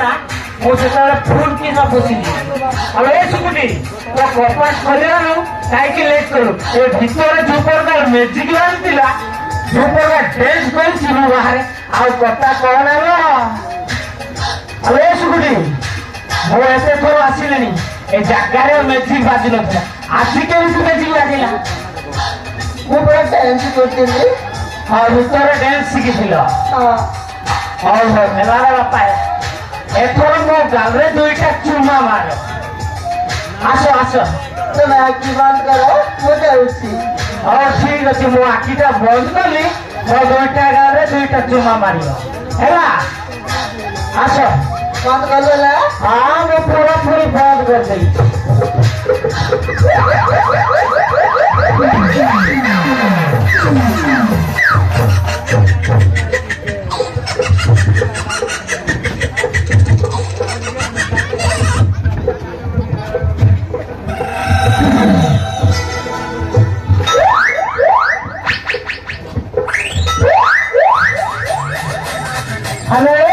ना मुझे फुल की ना बसिली और ए सुकुटी तो कपास खलियानु काईकि लेट करू ए भितरे जुपर मैजिक लांतिला जुपर ड्रेस करछि मु बाहर आ कथा कोना रो अरे सुकुटी मु ऐसे थोर आसिलेनी ए जगारे मैजिक बाजी नथला आसी के मैजिक लागिला मु बड़ा डांस करथिली हां भितरे डांस शिखिथिलो हां हो मेलारा बापा एथोर मो गालरे दुईटा चुमा मारो आसो आसो তুমি আঁকি বন্ধ করো মু যাচ্ছি और ठीक अच्छे मो आखिटा बंद कली मो दुईटा गालरे दुईटा चुमा मारियो हैला आसो বন্ধ করলো না हां मो पूरा पूरी बंद कर देई हेलो